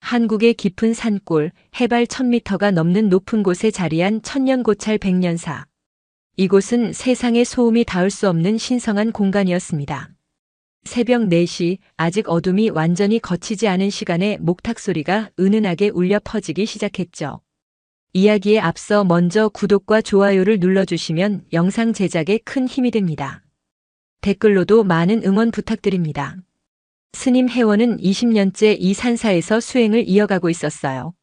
한국의 깊은 산골, 해발 1000m가 넘는 높은 곳에 자리한 천년고찰 백년사. 이곳은 세상의 소음이 닿을 수 없는 신성한 공간이었습니다. 새벽 4시, 아직 어둠이 완전히 걷히지 않은 시간에 목탁 소리가 은은하게 울려 퍼지기 시작했죠. 이야기에 앞서 먼저 구독과 좋아요를 눌러주시면 영상 제작에 큰 힘이 됩니다. 댓글로도 많은 응원 부탁드립니다. 스님 혜원은 20년째 이 산사에서 수행을 이어가고 있었어요.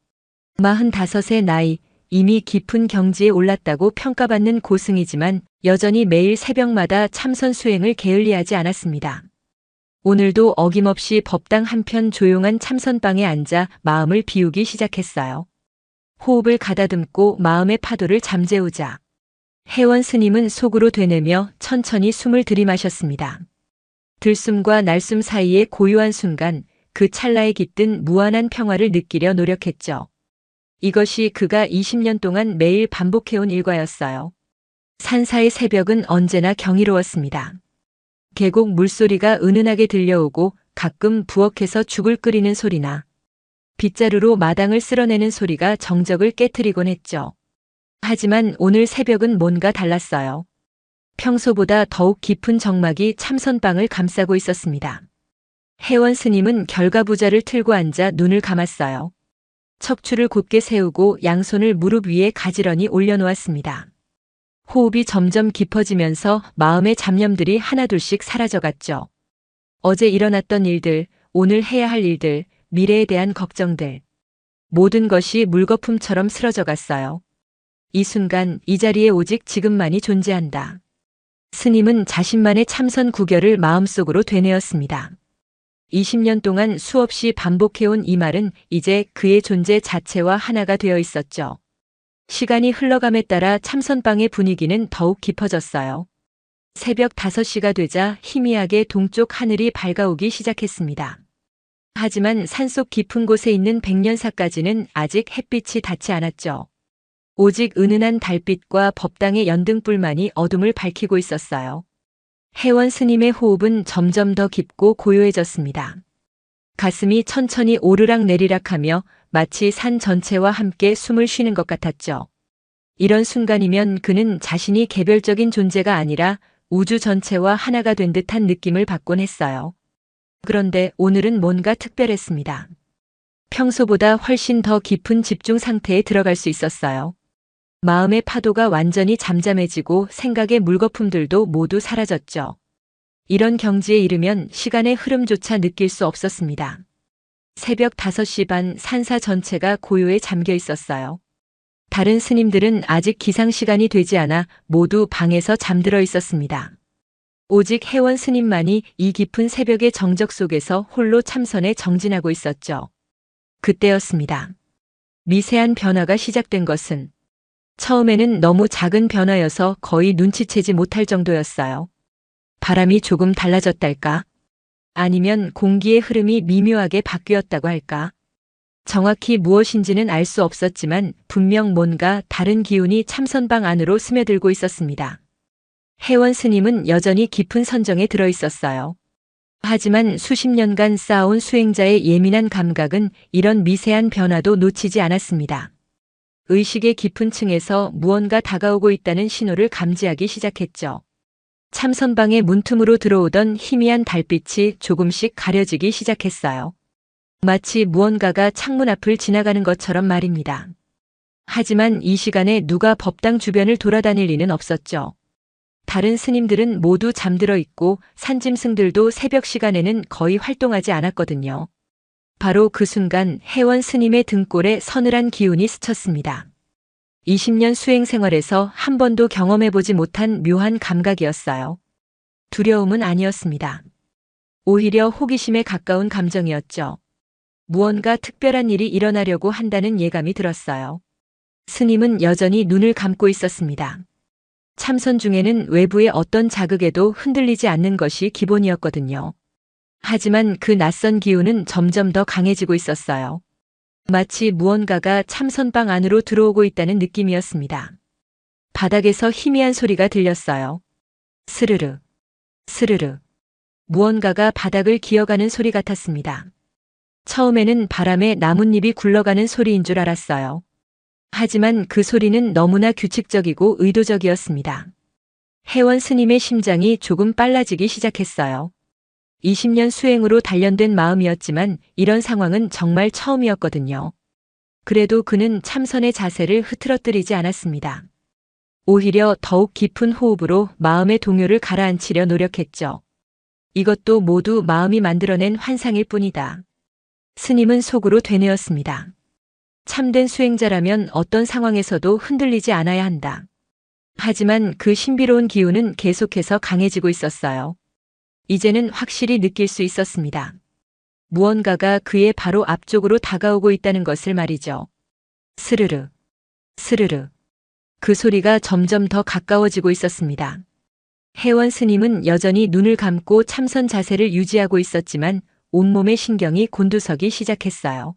45의 나이, 이미 깊은 경지에 올랐다고 평가받는 고승이지만 여전히 매일 새벽마다 참선 수행을 게을리하지 않았습니다. 오늘도 어김없이 법당 한편 조용한 참선방에 앉아 마음을 비우기 시작했어요. 호흡을 가다듬고 마음의 파도를 잠재우자. 혜원 스님은 속으로 되뇌며 천천히 숨을 들이마셨습니다. 들숨과 날숨 사이의 고요한 순간, 그 찰나에 깃든 무한한 평화를 느끼려 노력했죠. 이것이 그가 20년 동안 매일 반복해온 일과였어요. 산사의 새벽은 언제나 경이로웠습니다. 계곡 물소리가 은은하게 들려오고 가끔 부엌에서 죽을 끓이는 소리나 빗자루로 마당을 쓸어내는 소리가 정적을 깨트리곤 했죠. 하지만 오늘 새벽은 뭔가 달랐어요. 평소보다 더욱 깊은 정막이 참선방을 감싸고 있었습니다. 혜원 스님은 결과부자를 틀고 앉아 눈을 감았어요. 척추를 곧게 세우고 양손을 무릎 위에 가지런히 올려놓았습니다. 호흡이 점점 깊어지면서 마음의 잡념들이 하나둘씩 사라져갔죠. 어제 일어났던 일들, 오늘 해야 할 일들, 미래에 대한 걱정들. 모든 것이 물거품처럼 쓰러져갔어요. 이 순간 이 자리에 오직 지금만이 존재한다. 스님은 자신만의 참선 구결을 마음속으로 되뇌었습니다. 20년 동안 수없이 반복해온 이 말은 이제 그의 존재 자체와 하나가 되어 있었죠. 시간이 흘러감에 따라 참선방의 분위기는 더욱 깊어졌어요. 새벽 5시가 되자 희미하게 동쪽 하늘이 밝아오기 시작했습니다. 하지만 산속 깊은 곳에 있는 백년사까지는 아직 햇빛이 닿지 않았죠. 오직 은은한 달빛과 법당의 연등불만이 어둠을 밝히고 있었어요. 혜원 스님의 호흡은 점점 더 깊고 고요해졌습니다. 가슴이 천천히 오르락 내리락하며 마치 산 전체와 함께 숨을 쉬는 것 같았죠. 이런 순간이면 그는 자신이 개별적인 존재가 아니라 우주 전체와 하나가 된 듯한 느낌을 받곤 했어요. 그런데 오늘은 뭔가 특별했습니다. 평소보다 훨씬 더 깊은 집중 상태에 들어갈 수 있었어요. 마음의 파도가 완전히 잠잠해지고 생각의 물거품들도 모두 사라졌죠. 이런 경지에 이르면 시간의 흐름조차 느낄 수 없었습니다. 새벽 5시 반 산사 전체가 고요에 잠겨 있었어요. 다른 스님들은 아직 기상시간이 되지 않아 모두 방에서 잠들어 있었습니다. 오직 혜원 스님만이 이 깊은 새벽의 정적 속에서 홀로 참선에 정진하고 있었죠. 그때였습니다. 미세한 변화가 시작된 것은 처음에는 너무 작은 변화여서 거의 눈치채지 못할 정도였어요. 바람이 조금 달라졌달까? 아니면 공기의 흐름이 미묘하게 바뀌었다고 할까? 정확히 무엇인지는 알 수 없었지만 분명 뭔가 다른 기운이 참선방 안으로 스며들고 있었습니다. 혜원 스님은 여전히 깊은 선정에 들어 있었어요. 하지만 수십 년간 쌓아온 수행자의 예민한 감각은 이런 미세한 변화도 놓치지 않았습니다. 의식의 깊은 층에서 무언가 다가오고 있다는 신호를 감지하기 시작했죠. 참선방의 문틈으로 들어오던 희미한 달빛이 조금씩 가려지기 시작했어요. 마치 무언가가 창문 앞을 지나가는 것처럼 말입니다. 하지만 이 시간에 누가 법당 주변을 돌아다닐 리는 없었죠. 다른 스님들은 모두 잠들어 있고 산짐승들도 새벽 시간에는 거의 활동하지 않았거든요. 바로 그 순간 혜원 스님의 등골에 서늘한 기운이 스쳤습니다. 20년 수행 생활에서 한 번도 경험해보지 못한 묘한 감각이었어요. 두려움은 아니었습니다. 오히려 호기심에 가까운 감정이었죠. 무언가 특별한 일이 일어나려고 한다는 예감이 들었어요. 스님은 여전히 눈을 감고 있었습니다. 참선 중에는 외부의 어떤 자극에도 흔들리지 않는 것이 기본이었거든요. 하지만 그 낯선 기운은 점점 더 강해지고 있었어요. 마치 무언가가 참선방 안으로 들어오고 있다는 느낌이었습니다. 바닥에서 희미한 소리가 들렸어요. 스르르, 스르르. 무언가가 바닥을 기어가는 소리 같았습니다. 처음에는 바람에 나뭇잎이 굴러가는 소리인 줄 알았어요. 하지만 그 소리는 너무나 규칙적이고 의도적이었습니다. 혜원 스님의 심장이 조금 빨라지기 시작했어요. 20년 수행으로 단련된 마음이었지만 이런 상황은 정말 처음이었거든요. 그래도 그는 참선의 자세를 흐트러뜨리지 않았습니다. 오히려 더욱 깊은 호흡으로 마음의 동요를 가라앉히려 노력했죠. 이것도 모두 마음이 만들어낸 환상일 뿐이다. 스님은 속으로 되뇌었습니다. 참된 수행자라면 어떤 상황에서도 흔들리지 않아야 한다. 하지만 그 신비로운 기운은 계속해서 강해지고 있었어요. 이제는 확실히 느낄 수 있었습니다. 무언가가 그의 바로 앞쪽으로 다가오고 있다는 것을 말이죠. 스르르, 스르르. 그 소리가 점점 더 가까워지고 있었습니다. 혜원 스님은 여전히 눈을 감고 참선 자세를 유지하고 있었지만 온몸의 신경이 곤두서기 시작했어요.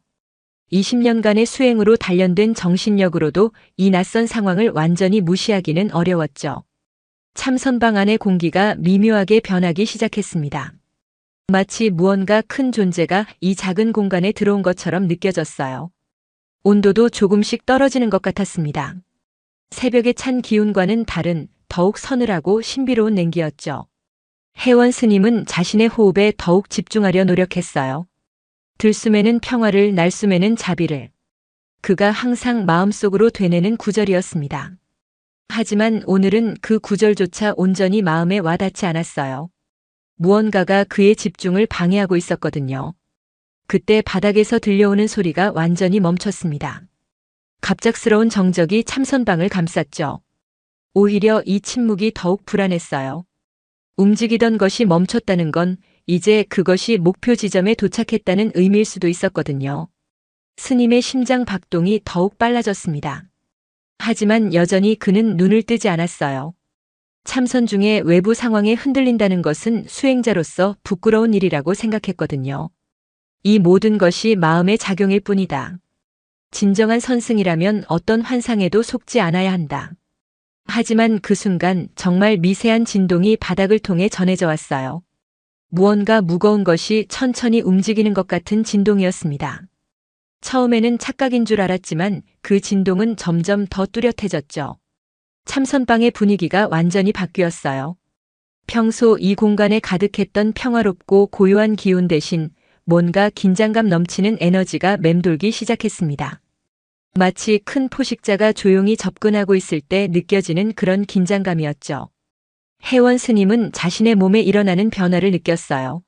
20년간의 수행으로 단련된 정신력으로도 이 낯선 상황을 완전히 무시하기는 어려웠죠. 참선방 안의 공기가 미묘하게 변하기 시작했습니다. 마치 무언가 큰 존재가 이 작은 공간에 들어온 것처럼 느껴졌어요. 온도도 조금씩 떨어지는 것 같았습니다. 새벽에 찬 기운과는 다른 더욱 서늘하고 신비로운 냉기였죠. 혜원 스님은 자신의 호흡에 더욱 집중하려 노력했어요. 들숨에는 평화를, 날숨에는 자비를. 그가 항상 마음속으로 되뇌는 구절이었습니다. 하지만 오늘은 그 구절조차 온전히 마음에 와닿지 않았어요. 무언가가 그의 집중을 방해하고 있었거든요. 그때 바닥에서 들려오는 소리가 완전히 멈췄습니다. 갑작스러운 정적이 참선방을 감쌌죠. 오히려 이 침묵이 더욱 불안했어요. 움직이던 것이 멈췄다는 건 이제 그것이 목표 지점에 도착했다는 의미일 수도 있었거든요. 스님의 심장 박동이 더욱 빨라졌습니다. 하지만 여전히 그는 눈을 뜨지 않았어요. 참선 중에 외부 상황에 흔들린다는 것은 수행자로서 부끄러운 일이라고 생각했거든요. 이 모든 것이 마음의 작용일 뿐이다. 진정한 선승이라면 어떤 환상에도 속지 않아야 한다. 하지만 그 순간 정말 미세한 진동이 바닥을 통해 전해져 왔어요. 무언가 무거운 것이 천천히 움직이는 것 같은 진동이었습니다. 처음에는 착각인 줄 알았지만 그 진동은 점점 더 뚜렷해졌죠. 참선방의 분위기가 완전히 바뀌었어요. 평소 이 공간에 가득했던 평화롭고 고요한 기운 대신 뭔가 긴장감 넘치는 에너지가 맴돌기 시작했습니다. 마치 큰 포식자가 조용히 접근하고 있을 때 느껴지는 그런 긴장감이었죠. 혜원 스님은 자신의 몸에 일어나는 변화를 느꼈어요.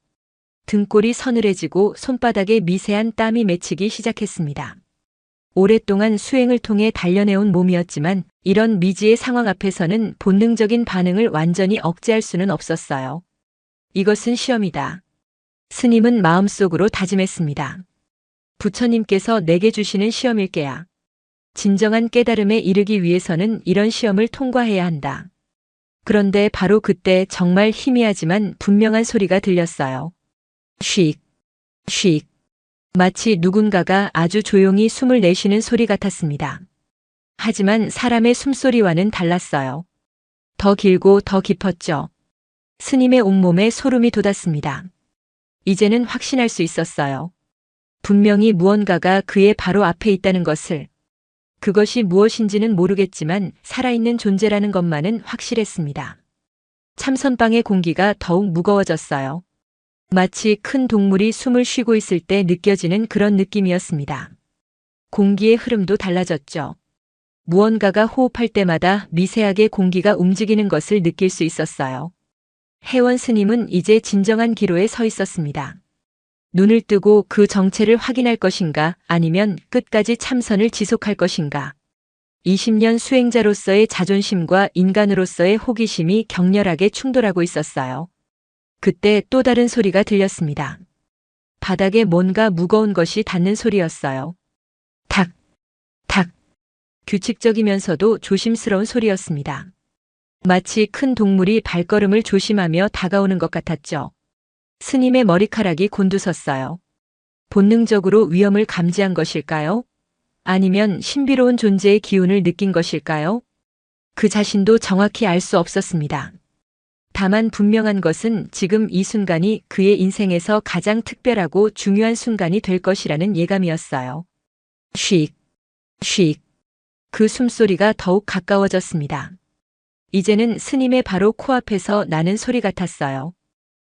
등골이 서늘해지고 손바닥에 미세한 땀이 맺히기 시작했습니다. 오랫동안 수행을 통해 단련해온 몸이었지만 이런 미지의 상황 앞에서는 본능적인 반응을 완전히 억제할 수는 없었어요. 이것은 시험이다. 스님은 마음속으로 다짐했습니다. 부처님께서 내게 주시는 시험일 게야. 진정한 깨달음에 이르기 위해서는 이런 시험을 통과해야 한다. 그런데 바로 그때 정말 희미하지만 분명한 소리가 들렸어요. 쉭, 쉭. 마치 누군가가 아주 조용히 숨을 내쉬는 소리 같았습니다. 하지만 사람의 숨소리와는 달랐어요. 더 길고 더 깊었죠. 스님의 온몸에 소름이 돋았습니다. 이제는 확신할 수 있었어요. 분명히 무언가가 그의 바로 앞에 있다는 것을. 그것이 무엇인지는 모르겠지만 살아있는 존재라는 것만은 확실했습니다. 참선방의 공기가 더욱 무거워졌어요. 마치 큰 동물이 숨을 쉬고 있을 때 느껴지는 그런 느낌이었습니다. 공기의 흐름도 달라졌죠. 무언가가 호흡할 때마다 미세하게 공기가 움직이는 것을 느낄 수 있었어요. 혜원 스님은 이제 진정한 기로에 서 있었습니다. 눈을 뜨고 그 정체를 확인할 것인가 아니면 끝까지 참선을 지속할 것인가. 20년 수행자로서의 자존심과 인간으로서의 호기심이 격렬하게 충돌하고 있었어요. 그때 또 다른 소리가 들렸습니다. 바닥에 뭔가 무거운 것이 닿는 소리였어요. 탁, 탁. 규칙적이면서도 조심스러운 소리였습니다. 마치 큰 동물이 발걸음을 조심하며 다가오는 것 같았죠. 스님의 머리카락이 곤두섰어요. 본능적으로 위험을 감지한 것일까요? 아니면 신비로운 존재의 기운을 느낀 것일까요? 그 자신도 정확히 알 수 없었습니다. 다만 분명한 것은 지금 이 순간이 그의 인생에서 가장 특별하고 중요한 순간이 될 것이라는 예감이었어요. 쉭, 쉭. 그 숨소리가 더욱 가까워졌습니다. 이제는 스님의 바로 코앞에서 나는 소리 같았어요.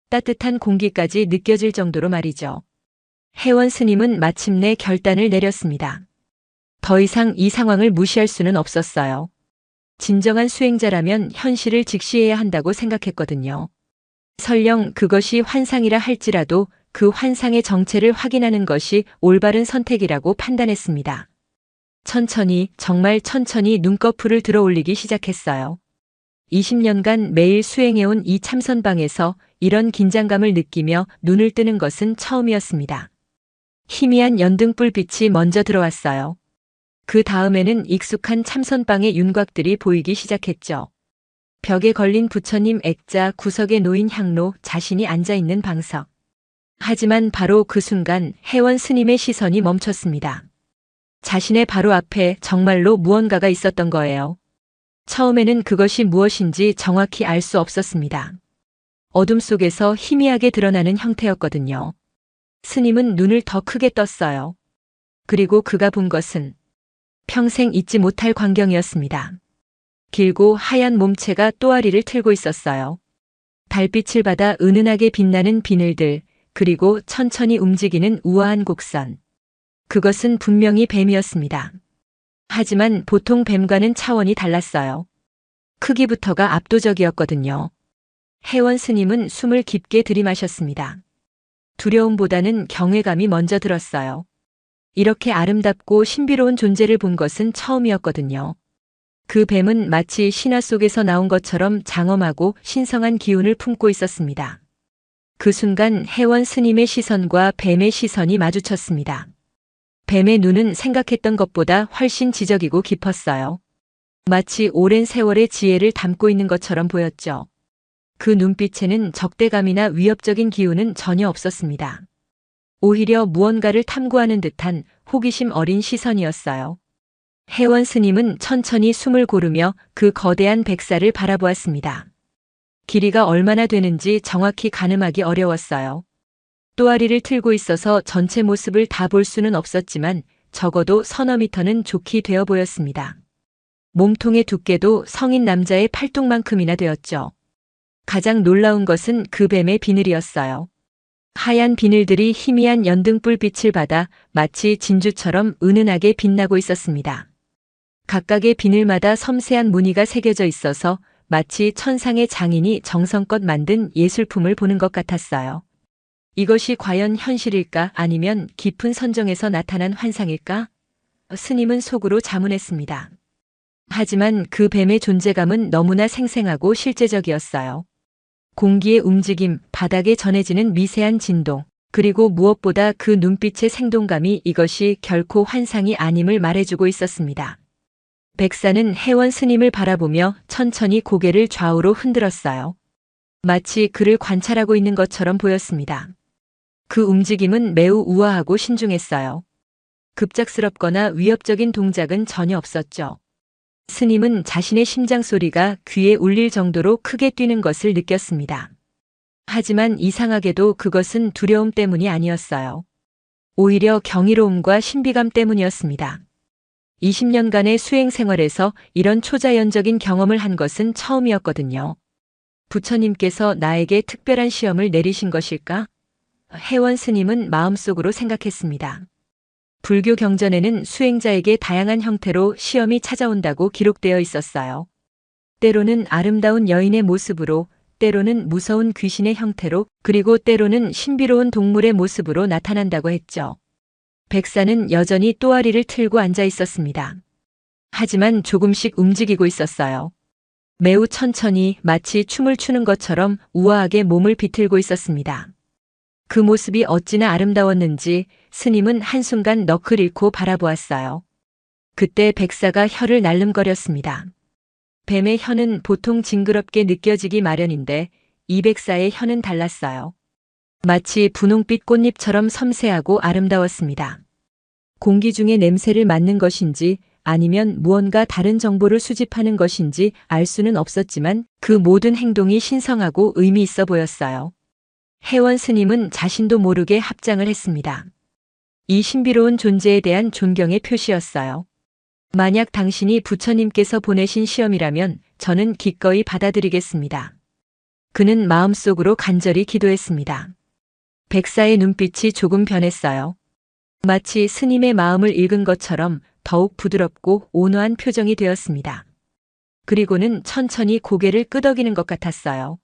따뜻한 공기까지 느껴질 정도로 말이죠. 혜원 스님은 마침내 결단을 내렸습니다. 더 이상 이 상황을 무시할 수는 없었어요. 진정한 수행자라면 현실을 직시해야 한다고 생각했거든요. 설령 그것이 환상이라 할지라도 그 환상의 정체를 확인하는 것이 올바른 선택이라고 판단했습니다. 천천히, 정말 천천히 눈꺼풀을 들어 올리기 시작했어요. 20년간 매일 수행해온 이 참선방에서 이런 긴장감을 느끼며 눈을 뜨는 것은 처음이었습니다. 희미한 연등불빛이 먼저 들어왔어요. 그 다음에는 익숙한 참선방의 윤곽들이 보이기 시작했죠. 벽에 걸린 부처님 액자, 구석에 놓인 향로, 자신이 앉아있는 방석. 하지만 바로 그 순간 혜원 스님의 시선이 멈췄습니다. 자신의 바로 앞에 정말로 무언가가 있었던 거예요. 처음에는 그것이 무엇인지 정확히 알 수 없었습니다. 어둠 속에서 희미하게 드러나는 형태였거든요. 스님은 눈을 더 크게 떴어요. 그리고 그가 본 것은 평생 잊지 못할 광경이었습니다. 길고 하얀 몸체가 또아리를 틀고 있었어요. 달빛을 받아 은은하게 빛나는 비늘들, 그리고 천천히 움직이는 우아한 곡선. 그것은 분명히 뱀이었습니다. 하지만 보통 뱀과는 차원이 달랐어요. 크기부터가 압도적이었거든요. 혜원 스님은 숨을 깊게 들이마셨습니다. 두려움보다는 경외감이 먼저 들었어요. 이렇게 아름답고 신비로운 존재를 본 것은 처음이었거든요. 그 뱀은 마치 신화 속에서 나온 것처럼 장엄하고 신성한 기운을 품고 있었습니다. 그 순간 혜원 스님의 시선과 뱀의 시선이 마주쳤습니다. 뱀의 눈은 생각했던 것보다 훨씬 지적이고 깊었어요. 마치 오랜 세월의 지혜를 담고 있는 것처럼 보였죠. 그 눈빛에는 적대감이나 위협적인 기운은 전혀 없었습니다. 오히려 무언가를 탐구하는 듯한 호기심 어린 시선이었어요. 혜원 스님은 천천히 숨을 고르며 그 거대한 백사를 바라보았습니다. 길이가 얼마나 되는지 정확히 가늠하기 어려웠어요. 또아리를 틀고 있어서 전체 모습을 다 볼 수는 없었지만 적어도 서너 미터는 좋게 되어 보였습니다. 몸통의 두께도 성인 남자의 팔뚝만큼이나 되었죠. 가장 놀라운 것은 그 뱀의 비늘이었어요. 하얀 비늘들이 희미한 연등불빛을 받아 마치 진주처럼 은은하게 빛나고 있었습니다. 각각의 비늘마다 섬세한 무늬가 새겨져 있어서 마치 천상의 장인이 정성껏 만든 예술품을 보는 것 같았어요. 이것이 과연 현실일까 아니면 깊은 선정에서 나타난 환상일까? 스님은 속으로 자문했습니다. 하지만 그 뱀의 존재감은 너무나 생생하고 실제적이었어요. 공기의 움직임, 바닥에 전해지는 미세한 진동, 그리고 무엇보다 그 눈빛의 생동감이 이것이 결코 환상이 아님을 말해주고 있었습니다. 백사는 혜원 스님을 바라보며 천천히 고개를 좌우로 흔들었어요. 마치 그를 관찰하고 있는 것처럼 보였습니다. 그 움직임은 매우 우아하고 신중했어요. 급작스럽거나 위협적인 동작은 전혀 없었죠. 스님은 자신의 심장 소리가 귀에 울릴 정도로 크게 뛰는 것을 느꼈습니다. 하지만 이상하게도 그것은 두려움 때문이 아니었어요. 오히려 경이로움과 신비감 때문이었습니다. 20년간의 수행 생활에서 이런 초자연적인 경험을 한 것은 처음이었거든요. 부처님께서 나에게 특별한 시험을 내리신 것일까? 혜원 스님은 마음속으로 생각했습니다. 불교 경전에는 수행자에게 다양한 형태로 시험이 찾아온다고 기록되어 있었어요. 때로는 아름다운 여인의 모습으로, 때로는 무서운 귀신의 형태로, 그리고 때로는 신비로운 동물의 모습으로 나타난다고 했죠. 백사는 여전히 또아리를 틀고 앉아 있었습니다. 하지만 조금씩 움직이고 있었어요. 매우 천천히 마치 춤을 추는 것처럼 우아하게 몸을 비틀고 있었습니다. 그 모습이 어찌나 아름다웠는지 스님은 한순간 넋을 잃고 바라보았어요. 그때 백사가 혀를 날름거렸습니다. 뱀의 혀는 보통 징그럽게 느껴지기 마련인데 이 백사의 혀는 달랐어요. 마치 분홍빛 꽃잎처럼 섬세하고 아름다웠습니다. 공기 중의 냄새를 맡는 것인지 아니면 무언가 다른 정보를 수집하는 것인지 알 수는 없었지만 그 모든 행동이 신성하고 의미 있어 보였어요. 혜원 스님은 자신도 모르게 합장을 했습니다. 이 신비로운 존재에 대한 존경의 표시였어요. 만약 당신이 부처님께서 보내신 시험이라면 저는 기꺼이 받아들이겠습니다. 그는 마음속으로 간절히 기도했습니다. 백사의 눈빛이 조금 변했어요. 마치 스님의 마음을 읽은 것처럼 더욱 부드럽고 온화한 표정이 되었습니다. 그리고는 천천히 고개를 끄덕이는 것 같았어요.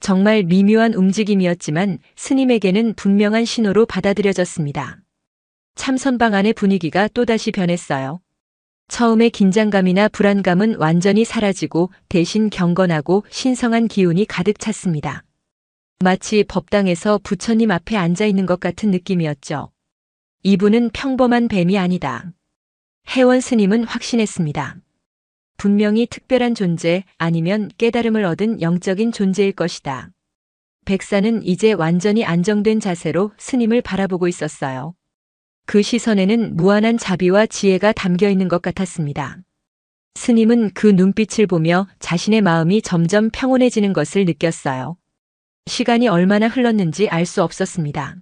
정말 미묘한 움직임이었지만 스님에게는 분명한 신호로 받아들여졌습니다. 참선방 안의 분위기가 또다시 변했어요. 처음의 긴장감이나 불안감은 완전히 사라지고 대신 경건하고 신성한 기운이 가득 찼습니다. 마치 법당에서 부처님 앞에 앉아 있는 것 같은 느낌이었죠. 이분은 평범한 뱀이 아니다. 혜원 스님은 확신했습니다. 분명히 특별한 존재 아니면 깨달음을 얻은 영적인 존재일 것이다. 백사는 이제 완전히 안정된 자세로 스님을 바라보고 있었어요. 그 시선에는 무한한 자비와 지혜가 담겨 있는 것 같았습니다. 스님은 그 눈빛을 보며 자신의 마음이 점점 평온해지는 것을 느꼈어요. 시간이 얼마나 흘렀는지 알 수 없었습니다.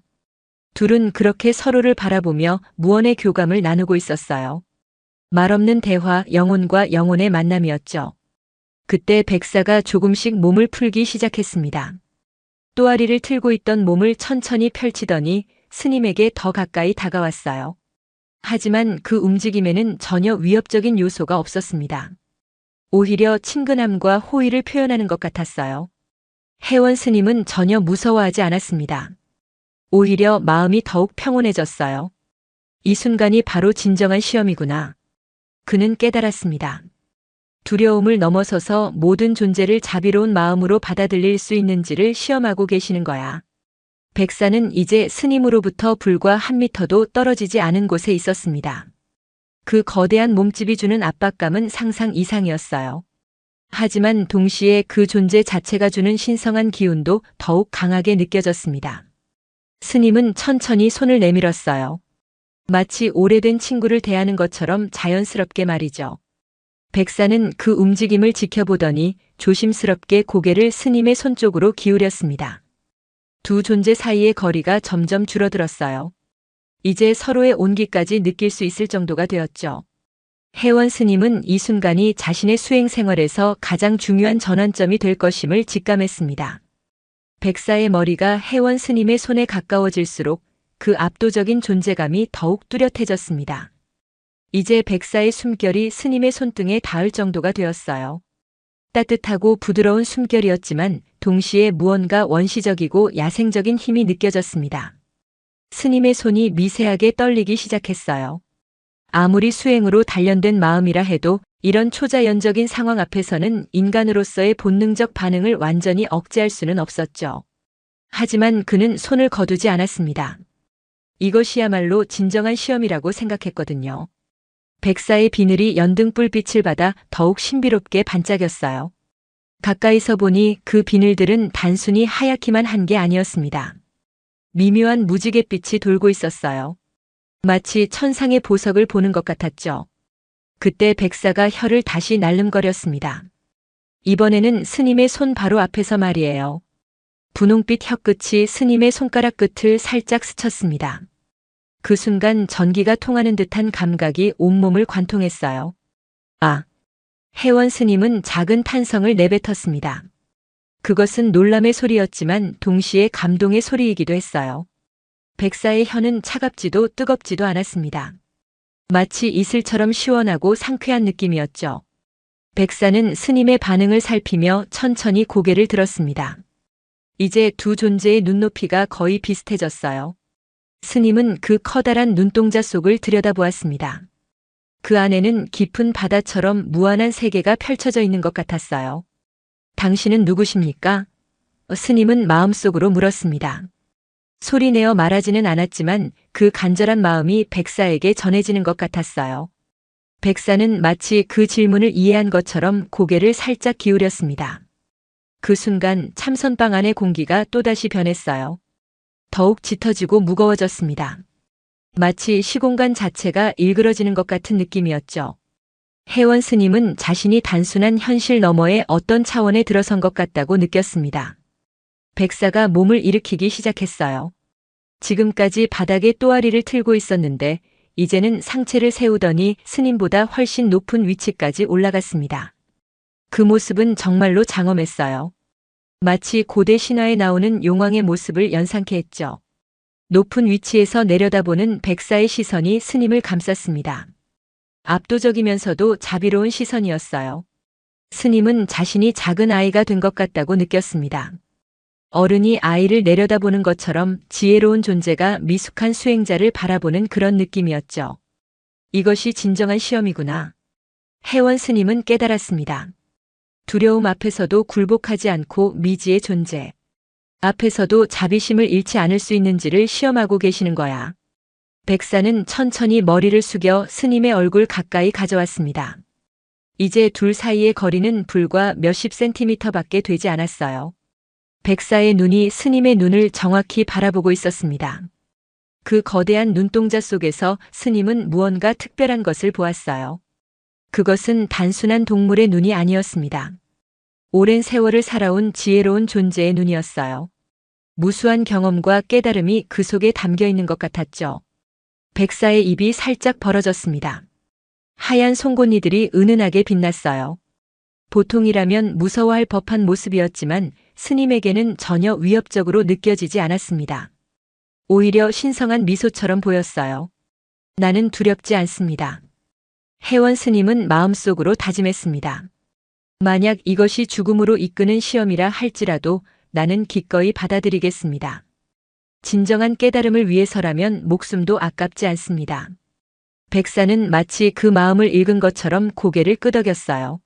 둘은 그렇게 서로를 바라보며 무언의 교감을 나누고 있었어요. 말없는 대화, 영혼과 영혼의 만남이었죠. 그때 백사가 조금씩 몸을 풀기 시작했습니다. 또아리를 틀고 있던 몸을 천천히 펼치더니 스님에게 더 가까이 다가왔어요. 하지만 그 움직임에는 전혀 위협적인 요소가 없었습니다. 오히려 친근함과 호의를 표현하는 것 같았어요. 혜원 스님은 전혀 무서워하지 않았습니다. 오히려 마음이 더욱 평온해졌어요. 이 순간이 바로 진정한 시험이구나. 그는 깨달았습니다. 두려움을 넘어서서 모든 존재를 자비로운 마음으로 받아들일 수 있는지를 시험하고 계시는 거야. 백사는 이제 스님으로부터 불과 한 미터도 떨어지지 않은 곳에 있었습니다. 그 거대한 몸집이 주는 압박감은 상상 이상이었어요. 하지만 동시에 그 존재 자체가 주는 신성한 기운도 더욱 강하게 느껴졌습니다. 스님은 천천히 손을 내밀었어요. 마치 오래된 친구를 대하는 것처럼 자연스럽게 말이죠. 백사는 그 움직임을 지켜보더니 조심스럽게 고개를 스님의 손 쪽으로 기울였습니다. 두 존재 사이의 거리가 점점 줄어들었어요. 이제 서로의 온기까지 느낄 수 있을 정도가 되었죠. 혜원 스님은 이 순간이 자신의 수행 생활에서 가장 중요한 전환점이 될 것임을 직감했습니다. 백사의 머리가 혜원 스님의 손에 가까워질수록 그 압도적인 존재감이 더욱 뚜렷해졌습니다. 이제 백사의 숨결이 스님의 손등에 닿을 정도가 되었어요. 따뜻하고 부드러운 숨결이었지만 동시에 무언가 원시적이고 야생적인 힘이 느껴졌습니다. 스님의 손이 미세하게 떨리기 시작했어요. 아무리 수행으로 단련된 마음이라 해도 이런 초자연적인 상황 앞에서는 인간으로서의 본능적 반응을 완전히 억제할 수는 없었죠. 하지만 그는 손을 거두지 않았습니다. 이것이야말로 진정한 시험이라고 생각했거든요. 백사의 비늘이 연등불빛을 받아 더욱 신비롭게 반짝였어요. 가까이서 보니 그 비늘들은 단순히 하얗기만 한 게 아니었습니다. 미묘한 무지갯빛이 돌고 있었어요. 마치 천상의 보석을 보는 것 같았죠. 그때 백사가 혀를 다시 날름거렸습니다. 이번에는 스님의 손 바로 앞에서 말이에요. 분홍빛 혀끝이 스님의 손가락 끝을 살짝 스쳤습니다. 그 순간 전기가 통하는 듯한 감각이 온몸을 관통했어요. 아! 혜원 스님은 작은 탄성을 내뱉었습니다. 그것은 놀람의 소리였지만 동시에 감동의 소리이기도 했어요. 백사의 혀는 차갑지도 뜨겁지도 않았습니다. 마치 이슬처럼 시원하고 상쾌한 느낌이었죠. 백사는 스님의 반응을 살피며 천천히 고개를 들었습니다. 이제 두 존재의 눈높이가 거의 비슷해졌어요. 스님은 그 커다란 눈동자 속을 들여다보았습니다. 그 안에는 깊은 바다처럼 무한한 세계가 펼쳐져 있는 것 같았어요. 당신은 누구십니까? 스님은 마음속으로 물었습니다. 소리내어 말하지는 않았지만 그 간절한 마음이 백사에게 전해지는 것 같았어요. 백사는 마치 그 질문을 이해한 것처럼 고개를 살짝 기울였습니다. 그 순간 참선방 안의 공기가 또다시 변했어요. 더욱 짙어지고 무거워졌습니다. 마치 시공간 자체가 일그러지는 것 같은 느낌이었죠. 혜원 스님은 자신이 단순한 현실 너머의 어떤 차원에 들어선 것 같다고 느꼈습니다. 백사가 몸을 일으키기 시작했어요. 지금까지 바닥에 또아리를 틀고 있었는데 이제는 상체를 세우더니 스님보다 훨씬 높은 위치까지 올라갔습니다. 그 모습은 정말로 장엄했어요. 마치 고대 신화에 나오는 용왕의 모습을 연상케 했죠. 높은 위치에서 내려다보는 백사의 시선이 스님을 감쌌습니다. 압도적이면서도 자비로운 시선이었어요. 스님은 자신이 작은 아이가 된 것 같다고 느꼈습니다. 어른이 아이를 내려다보는 것처럼 지혜로운 존재가 미숙한 수행자를 바라보는 그런 느낌이었죠. 이것이 진정한 시험이구나. 혜원 스님은 깨달았습니다. 두려움 앞에서도 굴복하지 않고 미지의 존재. 앞에서도 자비심을 잃지 않을 수 있는지를 시험하고 계시는 거야. 백사는 천천히 머리를 숙여 스님의 얼굴 가까이 가져왔습니다. 이제 둘 사이의 거리는 불과 몇십 센티미터밖에 되지 않았어요. 백사의 눈이 스님의 눈을 정확히 바라보고 있었습니다. 그 거대한 눈동자 속에서 스님은 무언가 특별한 것을 보았어요. 그것은 단순한 동물의 눈이 아니었습니다. 오랜 세월을 살아온 지혜로운 존재의 눈이었어요. 무수한 경험과 깨달음이 그 속에 담겨 있는 것 같았죠. 백사의 입이 살짝 벌어졌습니다. 하얀 송곳니들이 은은하게 빛났어요. 보통이라면 무서워할 법한 모습이었지만 스님에게는 전혀 위협적으로 느껴지지 않았습니다. 오히려 신성한 미소처럼 보였어요. 나는 두렵지 않습니다. 혜원 스님은 마음속으로 다짐했습니다. 만약 이것이 죽음으로 이끄는 시험이라 할지라도 나는 기꺼이 받아들이겠습니다. 진정한 깨달음을 위해서라면 목숨도 아깝지 않습니다. 백사는 마치 그 마음을 읽은 것처럼 고개를 끄덕였어요.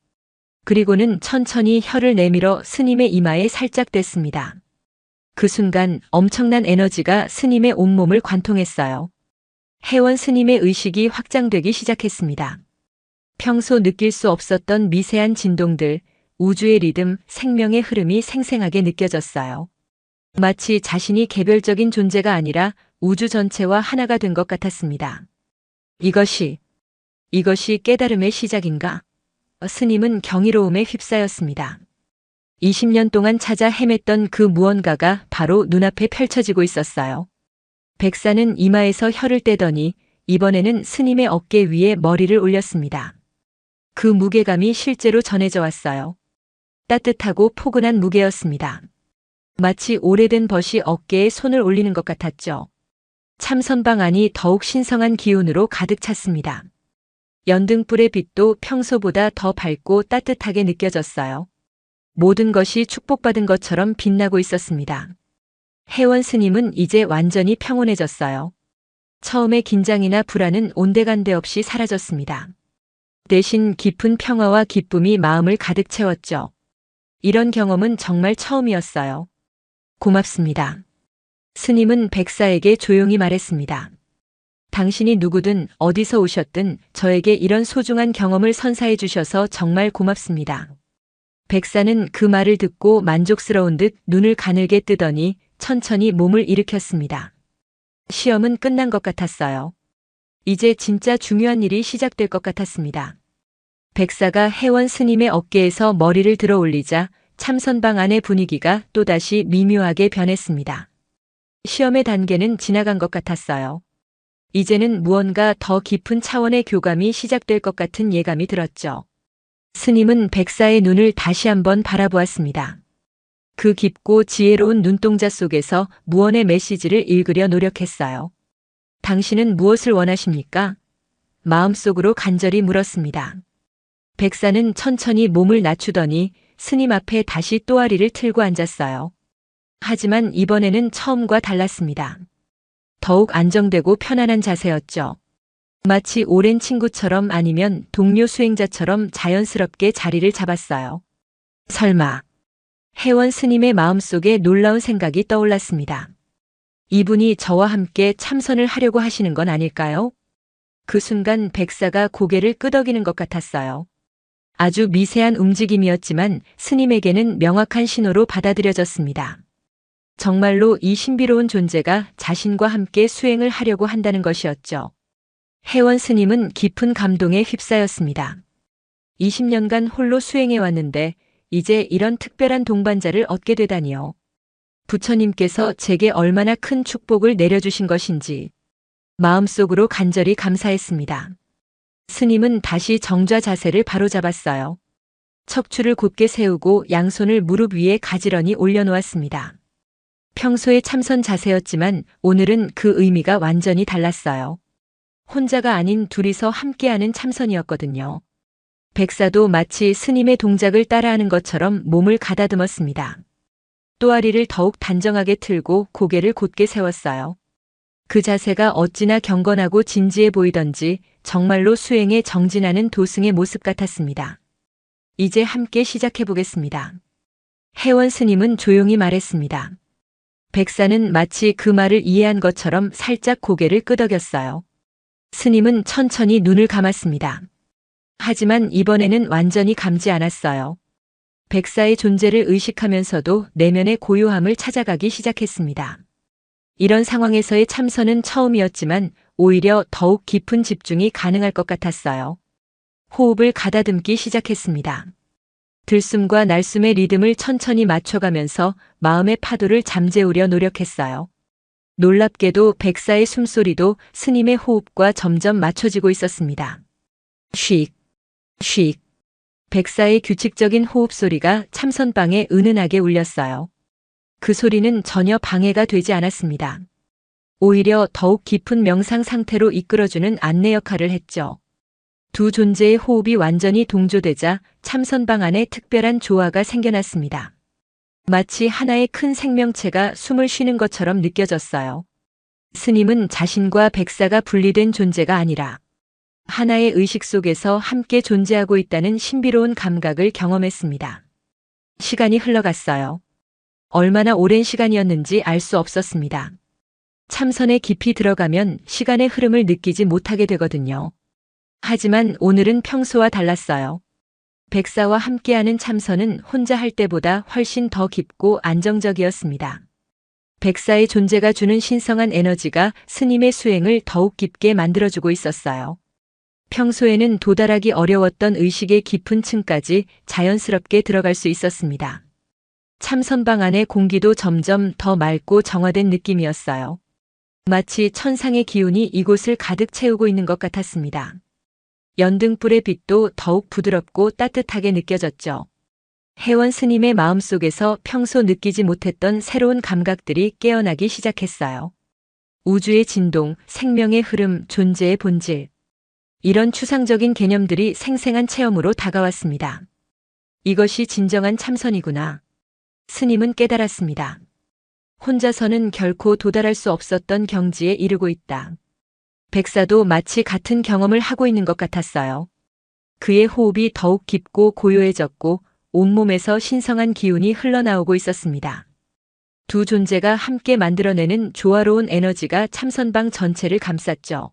그리고는 천천히 혀를 내밀어 스님의 이마에 살짝 댔습니다. 그 순간 엄청난 에너지가 스님의 온몸을 관통했어요. 혜원 스님의 의식이 확장되기 시작했습니다. 평소 느낄 수 없었던 미세한 진동들, 우주의 리듬, 생명의 흐름이 생생하게 느껴졌어요. 마치 자신이 개별적인 존재가 아니라 우주 전체와 하나가 된 것 같았습니다. 이것이 깨달음의 시작인가? 스님은 경이로움에 휩싸였습니다. 20년 동안 찾아 헤맸던 그 무언가가 바로 눈앞에 펼쳐지고 있었어요. 백사는 이마에서 혀를 떼더니 이번에는 스님의 어깨 위에 머리를 올렸습니다. 그 무게감이 실제로 전해져 왔어요. 따뜻하고 포근한 무게였습니다. 마치 오래된 벗이 어깨에 손을 올리는 것 같았죠. 참선방 안이 더욱 신성한 기운으로 가득 찼습니다. 연등불의 빛도 평소보다 더 밝고 따뜻하게 느껴졌어요. 모든 것이 축복받은 것처럼 빛나고 있었습니다. 혜원 스님은 이제 완전히 평온해졌어요. 처음의 긴장이나 불안은 온데간데 없이 사라졌습니다. 대신 깊은 평화와 기쁨이 마음을 가득 채웠죠. 이런 경험은 정말 처음이었어요. 고맙습니다. 스님은 백사에게 조용히 말했습니다. 당신이 누구든 어디서 오셨든 저에게 이런 소중한 경험을 선사해 주셔서 정말 고맙습니다. 백사는 그 말을 듣고 만족스러운 듯 눈을 가늘게 뜨더니 천천히 몸을 일으켰습니다. 시험은 끝난 것 같았어요. 이제 진짜 중요한 일이 시작될 것 같았습니다. 백사가 혜원 스님의 어깨에서 머리를 들어 올리자 참선방 안의 분위기가 또다시 미묘하게 변했습니다. 시험의 단계는 지나간 것 같았어요. 이제는 무언가 더 깊은 차원의 교감이 시작될 것 같은 예감이 들었죠. 스님은 백사의 눈을 다시 한번 바라보았습니다. 그 깊고 지혜로운 눈동자 속에서 무언의 메시지를 읽으려 노력했어요. 당신은 무엇을 원하십니까? 마음속으로 간절히 물었습니다. 백사는 천천히 몸을 낮추더니 스님 앞에 다시 또아리를 틀고 앉았어요. 하지만 이번에는 처음과 달랐습니다. 더욱 안정되고 편안한 자세였죠. 마치 오랜 친구처럼 아니면 동료 수행자처럼 자연스럽게 자리를 잡았어요. 설마 혜원 스님의 마음속에 놀라운 생각이 떠올랐습니다. 이분이 저와 함께 참선을 하려고 하시는 건 아닐까요? 그 순간 백사가 고개를 끄덕이는 것 같았어요. 아주 미세한 움직임이었지만 스님에게는 명확한 신호로 받아들여졌습니다. 정말로 이 신비로운 존재가 자신과 함께 수행을 하려고 한다는 것이었죠. 혜원 스님은 깊은 감동에 휩싸였습니다. 20년간 홀로 수행해왔는데 이제 이런 특별한 동반자를 얻게 되다니요. 부처님께서 제게 얼마나 큰 축복을 내려주신 것인지 마음속으로 간절히 감사했습니다. 스님은 다시 정좌 자세를 바로잡았어요. 척추를 곧게 세우고 양손을 무릎 위에 가지런히 올려놓았습니다. 평소의 참선 자세였지만 오늘은 그 의미가 완전히 달랐어요. 혼자가 아닌 둘이서 함께하는 참선이었거든요. 백사도 마치 스님의 동작을 따라하는 것처럼 몸을 가다듬었습니다. 또아리를 더욱 단정하게 틀고 고개를 곧게 세웠어요. 그 자세가 어찌나 경건하고 진지해 보이던지 정말로 수행에 정진하는 도승의 모습 같았습니다. 이제 함께 시작해 보겠습니다. 혜원 스님은 조용히 말했습니다. 백사는 마치 그 말을 이해한 것처럼 살짝 고개를 끄덕였어요. 스님은 천천히 눈을 감았습니다. 하지만 이번에는 완전히 감지 않았어요. 백사의 존재를 의식하면서도 내면의 고요함을 찾아가기 시작했습니다. 이런 상황에서의 참선은 처음이었지만 오히려 더욱 깊은 집중이 가능할 것 같았어요. 호흡을 가다듬기 시작했습니다. 들숨과 날숨의 리듬을 천천히 맞춰가면서 마음의 파도를 잠재우려 노력했어요. 놀랍게도 백사의 숨소리도 스님의 호흡과 점점 맞춰지고 있었습니다. 쉭, 쉭. 백사의 규칙적인 호흡 소리가 참선방에 은은하게 울렸어요. 그 소리는 전혀 방해가 되지 않았습니다. 오히려 더욱 깊은 명상 상태로 이끌어주는 안내 역할을 했죠. 두 존재의 호흡이 완전히 동조되자 참선방 안에 특별한 조화가 생겨났습니다. 마치 하나의 큰 생명체가 숨을 쉬는 것처럼 느껴졌어요. 스님은 자신과 백사가 분리된 존재가 아니라 하나의 의식 속에서 함께 존재하고 있다는 신비로운 감각을 경험했습니다. 시간이 흘러갔어요. 얼마나 오랜 시간이었는지 알 수 없었습니다. 참선에 깊이 들어가면 시간의 흐름을 느끼지 못하게 되거든요. 하지만 오늘은 평소와 달랐어요. 백사와 함께하는 참선은 혼자 할 때보다 훨씬 더 깊고 안정적이었습니다. 백사의 존재가 주는 신성한 에너지가 스님의 수행을 더욱 깊게 만들어주고 있었어요. 평소에는 도달하기 어려웠던 의식의 깊은 층까지 자연스럽게 들어갈 수 있었습니다. 참선방 안의 공기도 점점 더 맑고 정화된 느낌이었어요. 마치 천상의 기운이 이곳을 가득 채우고 있는 것 같았습니다. 연등불의 빛도 더욱 부드럽고 따뜻하게 느껴졌죠. 혜원 스님의 마음속에서 평소 느끼지 못했던 새로운 감각들이 깨어나기 시작했어요. 우주의 진동, 생명의 흐름, 존재의 본질. 이런 추상적인 개념들이 생생한 체험으로 다가왔습니다. 이것이 진정한 참선이구나. 스님은 깨달았습니다. 혼자서는 결코 도달할 수 없었던 경지에 이르고 있다. 백사도 마치 같은 경험을 하고 있는 것 같았어요. 그의 호흡이 더욱 깊고 고요해졌고 온몸에서 신성한 기운이 흘러나오고 있었습니다. 두 존재가 함께 만들어내는 조화로운 에너지가 참선방 전체를 감쌌죠.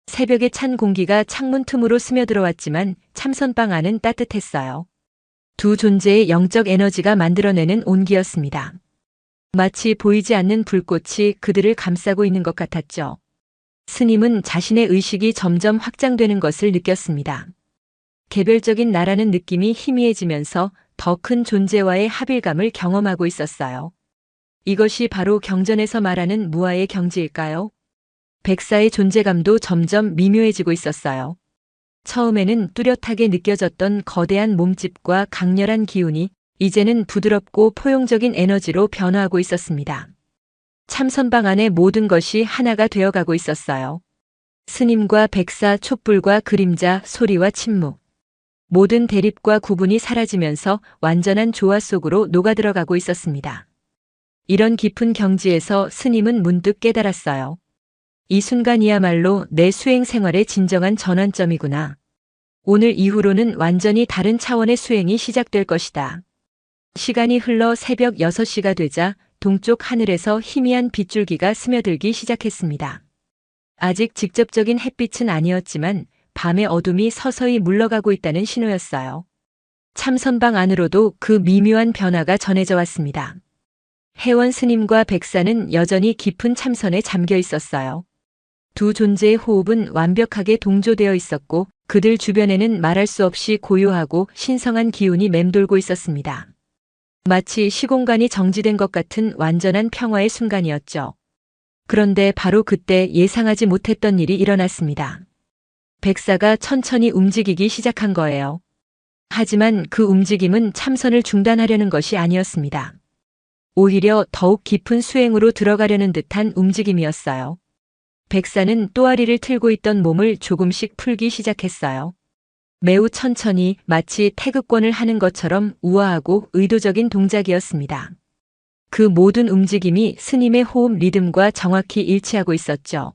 새벽에 찬 공기가 창문 틈으로 스며들어왔지만 참선방 안은 따뜻했어요. 두 존재의 영적 에너지가 만들어내는 온기였습니다. 마치 보이지 않는 불꽃이 그들을 감싸고 있는 것 같았죠. 스님은 자신의 의식이 점점 확장되는 것을 느꼈습니다. 개별적인 나라는 느낌이 희미해지면서 더 큰 존재와의 합일감을 경험하고 있었어요. 이것이 바로 경전에서 말하는 무아의 경지일까요? 백사의 존재감도 점점 미묘해지고 있었어요. 처음에는 뚜렷하게 느껴졌던 거대한 몸집과 강렬한 기운이 이제는 부드럽고 포용적인 에너지로 변화하고 있었습니다. 참선방 안의 모든 것이 하나가 되어가고 있었어요. 스님과 백사, 촛불과 그림자, 소리와 침묵. 모든 대립과 구분이 사라지면서 완전한 조화 속으로 녹아들어가고 있었습니다. 이런 깊은 경지에서 스님은 문득 깨달았어요. 이 순간이야말로 내 수행 생활의 진정한 전환점이구나. 오늘 이후로는 완전히 다른 차원의 수행이 시작될 것이다. 시간이 흘러 새벽 6시가 되자 동쪽 하늘에서 희미한 빗줄기가 스며들기 시작했습니다. 아직 직접적인 햇빛은 아니었지만 밤의 어둠이 서서히 물러가고 있다는 신호였어요. 참선방 안으로도 그 미묘한 변화가 전해져 왔습니다. 혜원 스님과 백사는 여전히 깊은 참선에 잠겨 있었어요. 두 존재의 호흡은 완벽하게 동조되어 있었고 그들 주변에는 말할 수 없이 고요하고 신성한 기운이 맴돌고 있었습니다. 마치 시공간이 정지된 것 같은 완전한 평화의 순간이었죠. 그런데 바로 그때 예상하지 못했던 일이 일어났습니다. 백사가 천천히 움직이기 시작한 거예요. 하지만 그 움직임은 참선을 중단하려는 것이 아니었습니다. 오히려 더욱 깊은 수행으로 들어가려는 듯한 움직임이었어요. 백사는 또아리를 틀고 있던 몸을 조금씩 풀기 시작했어요. 매우 천천히 마치 태극권을 하는 것처럼 우아하고 의도적인 동작이었습니다. 그 모든 움직임이 스님의 호흡 리듬과 정확히 일치하고 있었죠.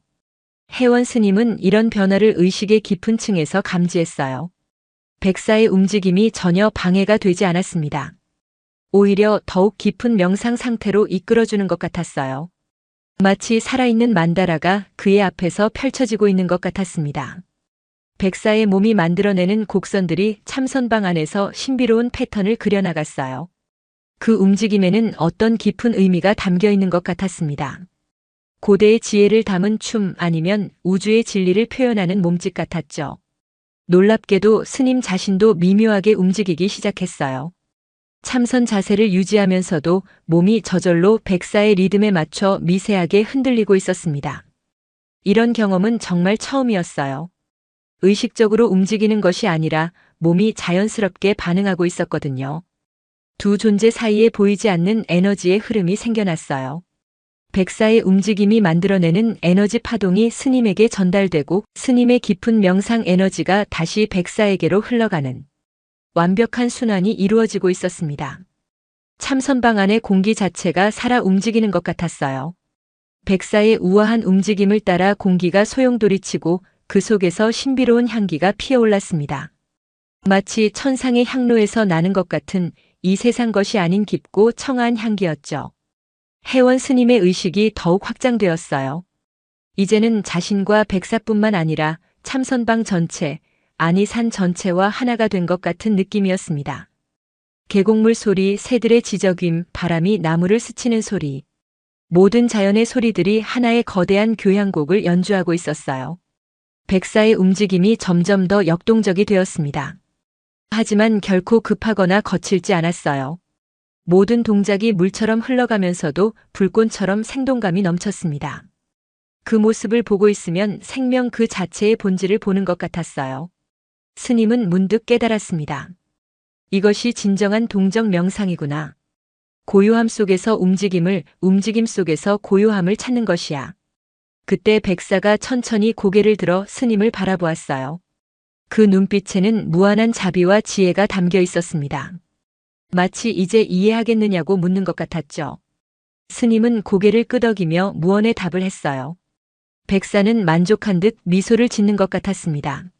혜원 스님은 이런 변화를 의식의 깊은 층에서 감지했어요. 백사의 움직임이 전혀 방해가 되지 않았습니다. 오히려 더욱 깊은 명상 상태로 이끌어주는 것 같았어요. 마치 살아있는 만다라가 그의 앞에서 펼쳐지고 있는 것 같았습니다. 백사의 몸이 만들어내는 곡선들이 참선방 안에서 신비로운 패턴을 그려나갔어요. 그 움직임에는 어떤 깊은 의미가 담겨 있는 것 같았습니다. 고대의 지혜를 담은 춤 아니면 우주의 진리를 표현하는 몸짓 같았죠. 놀랍게도 스님 자신도 미묘하게 움직이기 시작했어요. 참선 자세를 유지하면서도 몸이 저절로 백사의 리듬에 맞춰 미세하게 흔들리고 있었습니다. 이런 경험은 정말 처음이었어요. 의식적으로 움직이는 것이 아니라 몸이 자연스럽게 반응하고 있었거든요. 두 존재 사이에 보이지 않는 에너지의 흐름이 생겨났어요. 백사의 움직임이 만들어내는 에너지 파동이 스님에게 전달되고 스님의 깊은 명상 에너지가 다시 백사에게로 흘러가는 완벽한 순환이 이루어지고 있었습니다. 참선방 안의 공기 자체가 살아 움직이는 것 같았어요. 백사의 우아한 움직임을 따라 공기가 소용돌이치고 그 속에서 신비로운 향기가 피어올랐습니다. 마치 천상의 향로에서 나는 것 같은 이 세상 것이 아닌 깊고 청아한 향기였죠. 혜원 스님의 의식이 더욱 확장되었어요. 이제는 자신과 백사뿐만 아니라 참선방 전체, 아니 산 전체와 하나가 된 것 같은 느낌이었습니다. 계곡물 소리, 새들의 지저귀임, 바람이 나무를 스치는 소리. 모든 자연의 소리들이 하나의 거대한 교향곡을 연주하고 있었어요. 백사의 움직임이 점점 더 역동적이 되었습니다. 하지만 결코 급하거나 거칠지 않았어요. 모든 동작이 물처럼 흘러가면서도 불꽃처럼 생동감이 넘쳤습니다. 그 모습을 보고 있으면 생명 그 자체의 본질을 보는 것 같았어요. 스님은 문득 깨달았습니다. 이것이 진정한 동정 명상이구나. 고요함 속에서 움직임을, 움직임 속에서 고요함을 찾는 것이야. 그때 백사가 천천히 고개를 들어 스님을 바라보았어요. 그 눈빛에는 무한한 자비와 지혜가 담겨 있었습니다. 마치 이제 이해하겠느냐고 묻는 것 같았죠. 스님은 고개를 끄덕이며 무언의 답을 했어요. 백사는 만족한 듯 미소를 짓는 것 같았습니다.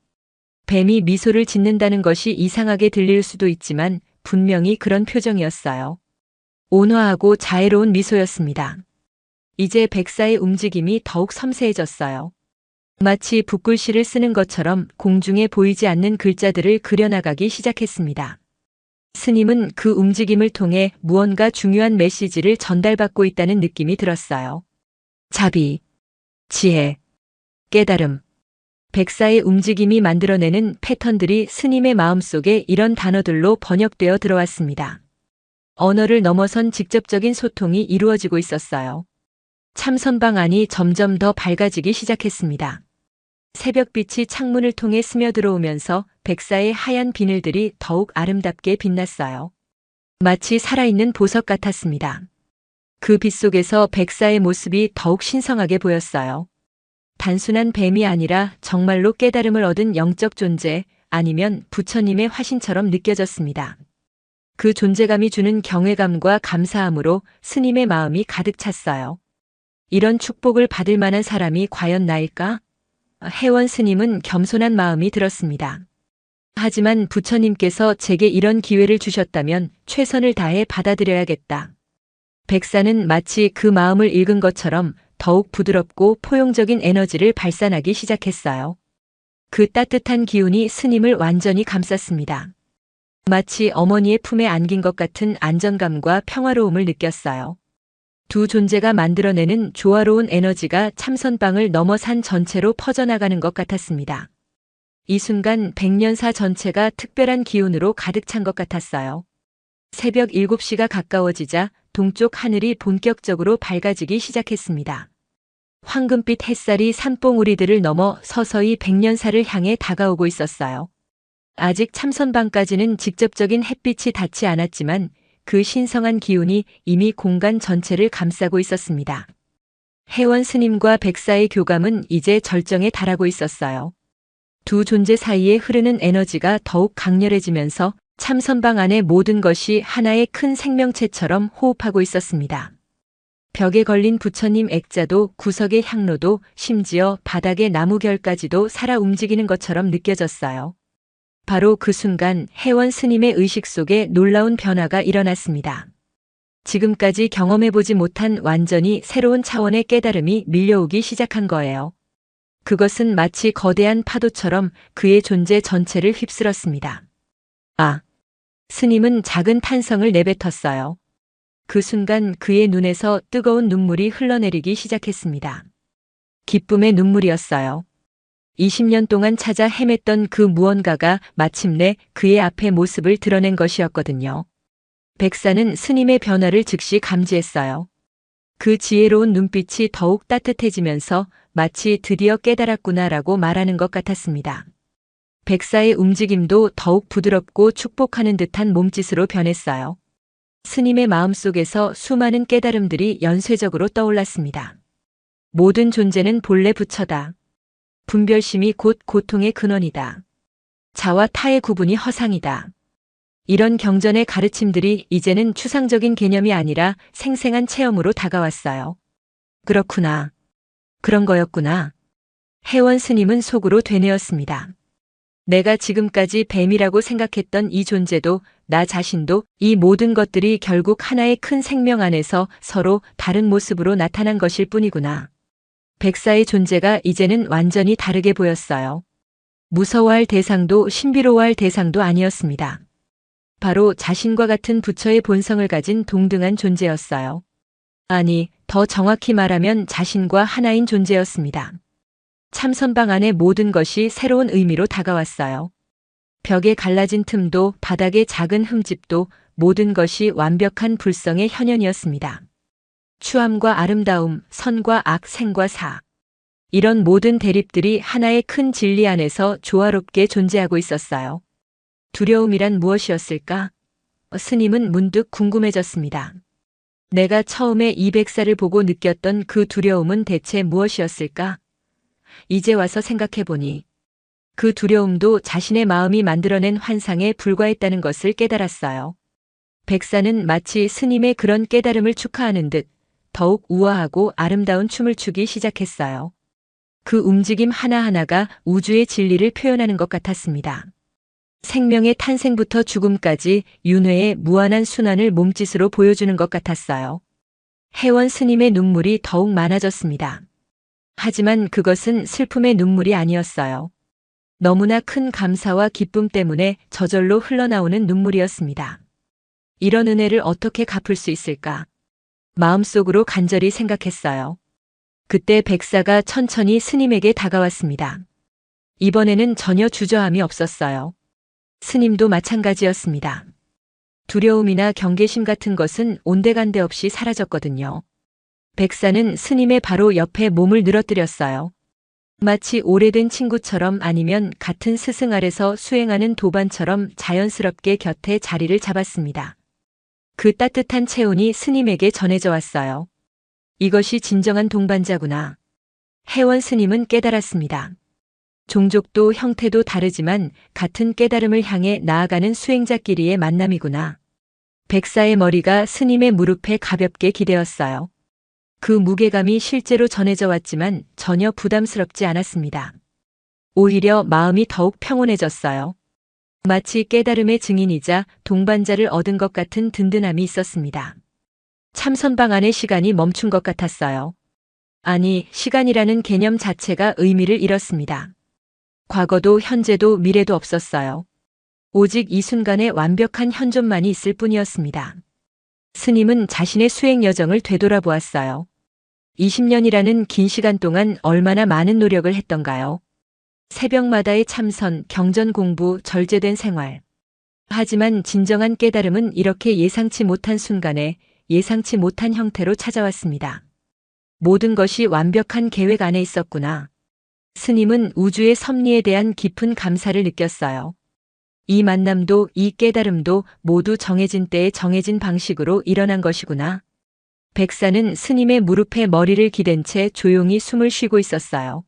뱀이 미소를 짓는다는 것이 이상하게 들릴 수도 있지만 분명히 그런 표정이었어요. 온화하고 자애로운 미소였습니다. 이제 백사의 움직임이 더욱 섬세해졌어요. 마치 붓글씨를 쓰는 것처럼 공중에 보이지 않는 글자들을 그려나가기 시작했습니다. 스님은 그 움직임을 통해 무언가 중요한 메시지를 전달받고 있다는 느낌이 들었어요. 자비, 지혜, 깨달음. 백사의 움직임이 만들어내는 패턴들이 스님의 마음속에 이런 단어들로 번역되어 들어왔습니다. 언어를 넘어선 직접적인 소통이 이루어지고 있었어요. 참선방 안이 점점 더 밝아지기 시작했습니다. 새벽빛이 창문을 통해 스며들어오면서 백사의 하얀 비늘들이 더욱 아름답게 빛났어요. 마치 살아있는 보석 같았습니다. 그 빛 속에서 백사의 모습이 더욱 신성하게 보였어요. 단순한 뱀이 아니라 정말로 깨달음을 얻은 영적 존재, 아니면 부처님의 화신처럼 느껴졌습니다. 그 존재감이 주는 경외감과 감사함으로 스님의 마음이 가득 찼어요. 이런 축복을 받을 만한 사람이 과연 나일까? 혜원 스님은 겸손한 마음이 들었습니다. 하지만 부처님께서 제게 이런 기회를 주셨다면 최선을 다해 받아들여야겠다. 백사는 마치 그 마음을 읽은 것처럼 더욱 부드럽고 포용적인 에너지를 발산하기 시작했어요. 그 따뜻한 기운이 스님을 완전히 감쌌습니다. 마치 어머니의 품에 안긴 것 같은 안정감과 평화로움을 느꼈어요. 두 존재가 만들어내는 조화로운 에너지가 참선방을 넘어 산 전체로 퍼져나가는 것 같았습니다. 이 순간 백년사 전체가 특별한 기운으로 가득 찬 것 같았어요. 새벽 7시가 가까워지자 동쪽 하늘이 본격적으로 밝아지기 시작했습니다. 황금빛 햇살이 산봉우리들을 넘어 서서히 백년사를 향해 다가오고 있었어요. 아직 참선방까지는 직접적인 햇빛이 닿지 않았지만 그 신성한 기운이 이미 공간 전체를 감싸고 있었습니다. 혜원 스님과 백사의 교감은 이제 절정에 달하고 있었어요. 두 존재 사이에 흐르는 에너지가 더욱 강렬해지면서 참선방 안의 모든 것이 하나의 큰 생명체처럼 호흡하고 있었습니다. 벽에 걸린 부처님 액자도 구석의 향로도 심지어 바닥의 나무결까지도 살아 움직이는 것처럼 느껴졌어요. 바로 그 순간 혜원 스님의 의식 속에 놀라운 변화가 일어났습니다. 지금까지 경험해보지 못한 완전히 새로운 차원의 깨달음이 밀려오기 시작한 거예요. 그것은 마치 거대한 파도처럼 그의 존재 전체를 휩쓸었습니다. 아! 스님은 작은 탄성을 내뱉었어요. 그 순간 그의 눈에서 뜨거운 눈물이 흘러내리기 시작했습니다. 기쁨의 눈물이었어요. 20년 동안 찾아 헤맸던 그 무언가가 마침내 그의 앞에 모습을 드러낸 것이었거든요. 백사는 스님의 변화를 즉시 감지했어요. 그 지혜로운 눈빛이 더욱 따뜻해지면서 마치 드디어 깨달았구나라고 말하는 것 같았습니다. 백사의 움직임도 더욱 부드럽고 축복하는 듯한 몸짓으로 변했어요. 스님의 마음속에서 수많은 깨달음들이 연쇄적으로 떠올랐습니다. 모든 존재는 본래 부처다. 분별심이 곧 고통의 근원이다. 자와 타의 구분이 허상이다. 이런 경전의 가르침들이 이제는 추상적인 개념이 아니라 생생한 체험으로 다가왔어요. 그렇구나. 그런 거였구나. 혜원 스님은 속으로 되뇌었습니다. 내가 지금까지 뱀이라고 생각했던 이 존재도 나 자신도 이 모든 것들이 결국 하나의 큰 생명 안에서 서로 다른 모습으로 나타난 것일 뿐이구나. 백사의 존재가 이제는 완전히 다르게 보였어요. 무서워할 대상도 신비로워할 대상도 아니었습니다. 바로 자신과 같은 부처의 본성을 가진 동등한 존재였어요. 아니, 더 정확히 말하면 자신과 하나인 존재였습니다. 참선방 안의 모든 것이 새로운 의미로 다가왔어요. 벽에 갈라진 틈도 바닥의 작은 흠집도 모든 것이 완벽한 불성의 현현이었습니다. 추함과 아름다움, 선과 악, 생과 사. 이런 모든 대립들이 하나의 큰 진리 안에서 조화롭게 존재하고 있었어요. 두려움이란 무엇이었을까? 스님은 문득 궁금해졌습니다. 내가 처음에 이 백사를 보고 느꼈던 그 두려움은 대체 무엇이었을까? 이제 와서 생각해보니 그 두려움도 자신의 마음이 만들어낸 환상에 불과했다는 것을 깨달았어요. 백사는 마치 스님의 그런 깨달음을 축하하는 듯 더욱 우아하고 아름다운 춤을 추기 시작했어요. 그 움직임 하나하나가 우주의 진리를 표현하는 것 같았습니다. 생명의 탄생부터 죽음까지 윤회의 무한한 순환을 몸짓으로 보여주는 것 같았어요. 혜원 스님의 눈물이 더욱 많아졌습니다. 하지만 그것은 슬픔의 눈물이 아니었어요. 너무나 큰 감사와 기쁨 때문에 저절로 흘러나오는 눈물이었습니다. 이런 은혜를 어떻게 갚을 수 있을까? 마음속으로 간절히 생각했어요. 그때 백사가 천천히 스님에게 다가왔습니다. 이번에는 전혀 주저함이 없었어요. 스님도 마찬가지였습니다. 두려움이나 경계심 같은 것은 온데간데 없이 사라졌거든요. 백사는 스님의 바로 옆에 몸을 늘어뜨렸어요. 마치 오래된 친구처럼 아니면 같은 스승 아래서 수행하는 도반처럼 자연스럽게 곁에 자리를 잡았습니다. 그 따뜻한 체온이 스님에게 전해져 왔어요. 이것이 진정한 동반자구나. 혜원 스님은 깨달았습니다. 종족도 형태도 다르지만 같은 깨달음을 향해 나아가는 수행자끼리의 만남이구나. 백사의 머리가 스님의 무릎에 가볍게 기대었어요. 그 무게감이 실제로 전해져 왔지만 전혀 부담스럽지 않았습니다. 오히려 마음이 더욱 평온해졌어요. 마치 깨달음의 증인이자 동반자를 얻은 것 같은 든든함이 있었습니다. 참선방 안의 시간이 멈춘 것 같았어요. 아니, 시간이라는 개념 자체가 의미를 잃었습니다. 과거도 현재도 미래도 없었어요. 오직 이 순간에 완벽한 현존만이 있을 뿐이었습니다. 스님은 자신의 수행 여정을 되돌아보았어요. 20년이라는 긴 시간 동안 얼마나 많은 노력을 했던가요? 새벽마다의 참선, 경전 공부, 절제된 생활. 하지만 진정한 깨달음은 이렇게 예상치 못한 순간에 예상치 못한 형태로 찾아왔습니다. 모든 것이 완벽한 계획 안에 있었구나. 스님은 우주의 섭리에 대한 깊은 감사를 느꼈어요. 이 만남도 이 깨달음도 모두 정해진 때에 정해진 방식으로 일어난 것이구나. 백사는 스님의 무릎에 머리를 기댄 채 조용히 숨을 쉬고 있었어요.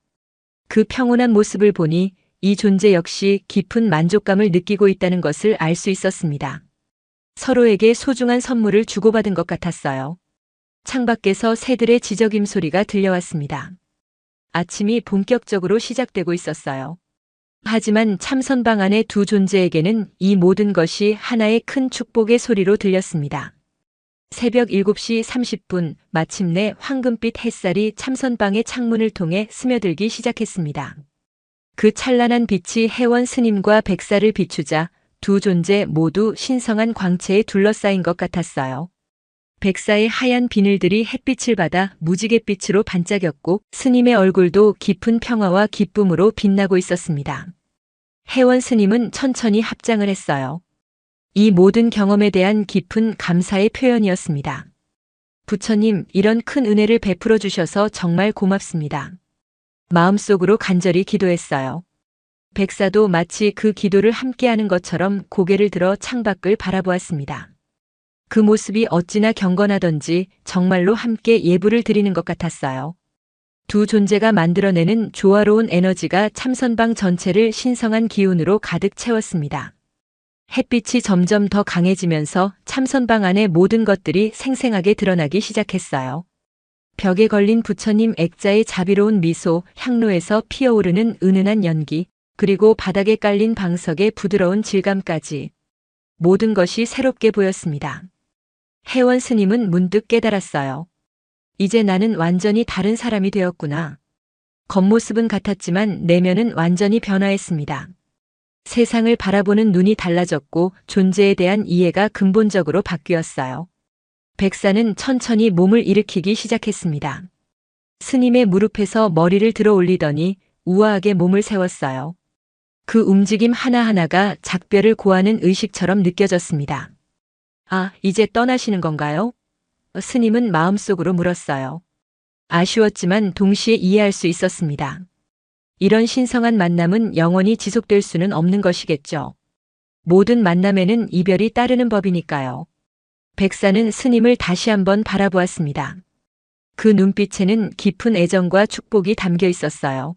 그 평온한 모습을 보니 이 존재 역시 깊은 만족감을 느끼고 있다는 것을 알 수 있었습니다. 서로에게 소중한 선물을 주고받은 것 같았어요. 창밖에서 새들의 지저귐 소리가 들려왔습니다. 아침이 본격적으로 시작되고 있었어요. 하지만 참선방 안의 두 존재에게는 이 모든 것이 하나의 큰 축복의 소리로 들렸습니다. 새벽 7시 30분 마침내 황금빛 햇살이 참선방의 창문을 통해 스며들기 시작했습니다. 그 찬란한 빛이 혜원 스님과 백사를 비추자 두 존재 모두 신성한 광채에 둘러싸인 것 같았어요. 백사의 하얀 비늘들이 햇빛을 받아 무지갯빛으로 반짝였고 스님의 얼굴도 깊은 평화와 기쁨으로 빛나고 있었습니다. 혜원 스님은 천천히 합장을 했어요. 이 모든 경험에 대한 깊은 감사의 표현이었습니다. 부처님, 이런 큰 은혜를 베풀어 주셔서 정말 고맙습니다. 마음속으로 간절히 기도했어요. 백사도 마치 그 기도를 함께하는 것처럼 고개를 들어 창밖을 바라보았습니다. 그 모습이 어찌나 경건하던지 정말로 함께 예불을 드리는 것 같았어요. 두 존재가 만들어내는 조화로운 에너지가 참선방 전체를 신성한 기운으로 가득 채웠습니다. 햇빛이 점점 더 강해지면서 참선방 안의 모든 것들이 생생하게 드러나기 시작했어요. 벽에 걸린 부처님 액자의 자비로운 미소, 향로에서 피어오르는 은은한 연기, 그리고 바닥에 깔린 방석의 부드러운 질감까지 모든 것이 새롭게 보였습니다. 혜원 스님은 문득 깨달았어요. 이제 나는 완전히 다른 사람이 되었구나. 겉모습은 같았지만 내면은 완전히 변화했습니다. 세상을 바라보는 눈이 달라졌고 존재에 대한 이해가 근본적으로 바뀌었어요. 백사는 천천히 몸을 일으키기 시작했습니다. 스님의 무릎에서 머리를 들어 올리더니 우아하게 몸을 세웠어요. 그 움직임 하나하나가 작별을 고하는 의식처럼 느껴졌습니다. 아, 이제 떠나시는 건가요? 스님은 마음속으로 물었어요. 아쉬웠지만 동시에 이해할 수 있었습니다. 이런 신성한 만남은 영원히 지속될 수는 없는 것이겠죠. 모든 만남에는 이별이 따르는 법이니까요. 백사는 스님을 다시 한번 바라보았습니다. 그 눈빛에는 깊은 애정과 축복이 담겨 있었어요.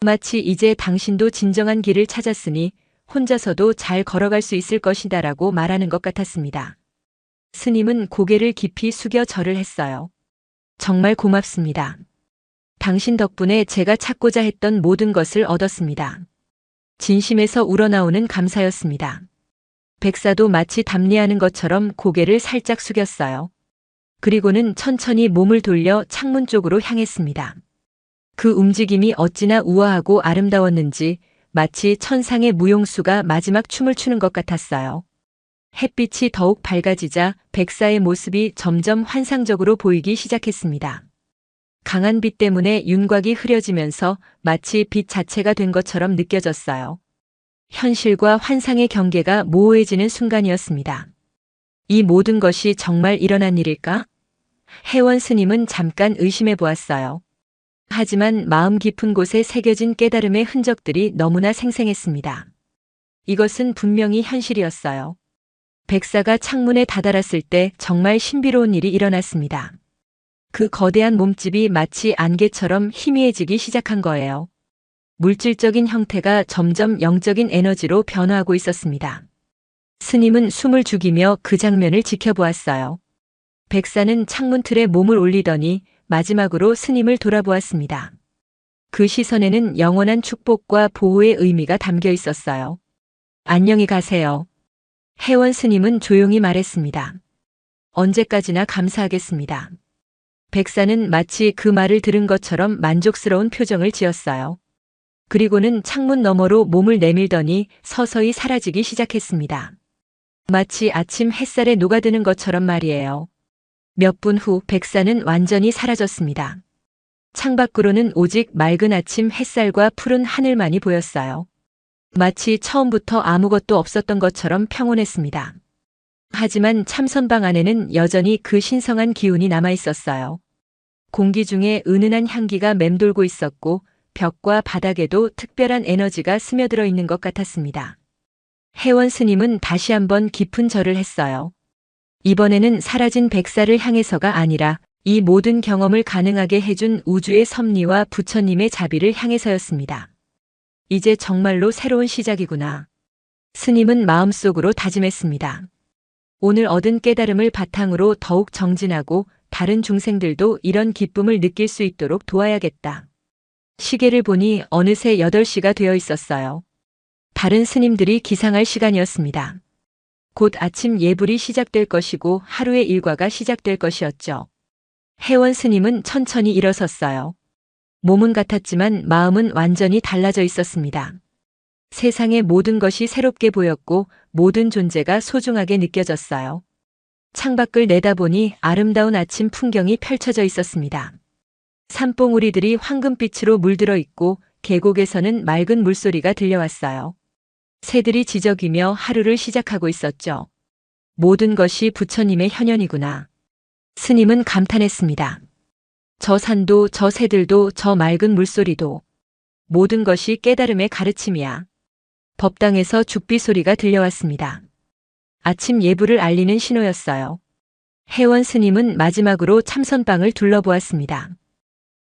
마치 이제 당신도 진정한 길을 찾았으니 혼자서도 잘 걸어갈 수 있을 것이다라고 말하는 것 같았습니다. 스님은 고개를 깊이 숙여 절을 했어요. 정말 고맙습니다. 당신 덕분에 제가 찾고자 했던 모든 것을 얻었습니다. 진심에서 우러나오는 감사였습니다. 백사도 마치 답례하는 것처럼 고개를 살짝 숙였어요. 그리고는 천천히 몸을 돌려 창문 쪽으로 향했습니다. 그 움직임이 어찌나 우아하고 아름다웠는지 마치 천상의 무용수가 마지막 춤을 추는 것 같았어요. 햇빛이 더욱 밝아지자 백사의 모습이 점점 환상적으로 보이기 시작했습니다. 강한 빛 때문에 윤곽이 흐려지면서 마치 빛 자체가 된 것처럼 느껴졌어요. 현실과 환상의 경계가 모호해지는 순간이었습니다. 이 모든 것이 정말 일어난 일일까? 혜원 스님은 잠깐 의심해 보았어요. 하지만 마음 깊은 곳에 새겨진 깨달음의 흔적들이 너무나 생생했습니다. 이것은 분명히 현실이었어요. 백사가 창문에 다다랐을 때 정말 신비로운 일이 일어났습니다. 그 거대한 몸집이 마치 안개처럼 희미해지기 시작한 거예요. 물질적인 형태가 점점 영적인 에너지로 변화하고 있었습니다. 스님은 숨을 죽이며 그 장면을 지켜보았어요. 백사는 창문 틀에 몸을 올리더니 마지막으로 스님을 돌아보았습니다. 그 시선에는 영원한 축복과 보호의 의미가 담겨 있었어요. 안녕히 가세요. 혜원 스님은 조용히 말했습니다. 언제까지나 감사하겠습니다. 백사는 마치 그 말을 들은 것처럼 만족스러운 표정을 지었어요. 그리고는 창문 너머로 몸을 내밀더니 서서히 사라지기 시작했습니다. 마치 아침 햇살에 녹아드는 것처럼 말이에요. 몇 분 후 백사는 완전히 사라졌습니다. 창밖으로는 오직 맑은 아침 햇살과 푸른 하늘만이 보였어요. 마치 처음부터 아무것도 없었던 것처럼 평온했습니다. 하지만 참선방 안에는 여전히 그 신성한 기운이 남아 있었어요. 공기 중에 은은한 향기가 맴돌고 있었고 벽과 바닥에도 특별한 에너지가 스며들어 있는 것 같았습니다. 혜원 스님은 다시 한번 깊은 절을 했어요. 이번에는 사라진 백사를 향해서가 아니라 이 모든 경험을 가능하게 해준 우주의 섭리와 부처님의 자비를 향해서였습니다. 이제 정말로 새로운 시작이구나. 스님은 마음속으로 다짐했습니다. 오늘 얻은 깨달음을 바탕으로 더욱 정진하고 다른 중생들도 이런 기쁨을 느낄 수 있도록 도와야겠다. 시계를 보니 어느새 8시가 되어 있었어요. 다른 스님들이 기상할 시간이었습니다. 곧 아침 예불이 시작될 것이고 하루의 일과가 시작될 것이었죠. 혜원 스님은 천천히 일어섰어요. 몸은 같았지만 마음은 완전히 달라져 있었습니다. 세상의 모든 것이 새롭게 보였고 모든 존재가 소중하게 느껴졌어요. 창밖을 내다보니 아름다운 아침 풍경이 펼쳐져 있었습니다. 산봉우리들이 황금빛으로 물들어 있고 계곡에서는 맑은 물소리가 들려왔어요. 새들이 지저귀며 하루를 시작하고 있었죠. 모든 것이 부처님의 현현이구나. 스님은 감탄했습니다. 저 산도 저 새들도 저 맑은 물소리도 모든 것이 깨달음의 가르침이야. 법당에서 죽비 소리가 들려왔습니다. 아침 예불을 알리는 신호였어요. 혜원 스님은 마지막으로 참선방을 둘러보았습니다.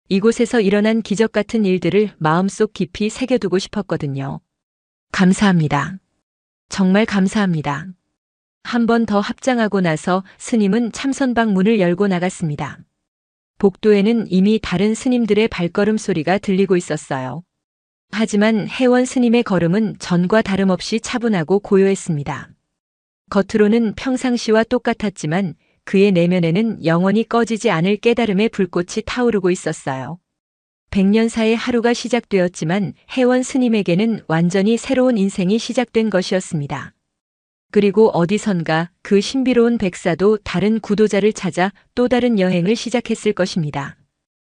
이곳에서 일어난 기적 같은 일들을 마음속 깊이 새겨두고 싶었거든요. 감사합니다. 정말 감사합니다. 한 번 더 합장하고 나서 스님은 참선방 문을 열고 나갔습니다. 복도에는 이미 다른 스님들의 발걸음 소리가 들리고 있었어요. 하지만 혜원 스님의 걸음은 전과 다름없이 차분하고 고요했습니다. 겉으로는 평상시와 똑같았지만 그의 내면에는 영원히 꺼지지 않을 깨달음의 불꽃이 타오르고 있었어요. 100년사의 하루가 시작되었지만 혜원 스님에게는 완전히 새로운 인생이 시작된 것이었습니다. 그리고 어디선가 그 신비로운 백사도 다른 구도자를 찾아 또 다른 여행을 시작했을 것입니다.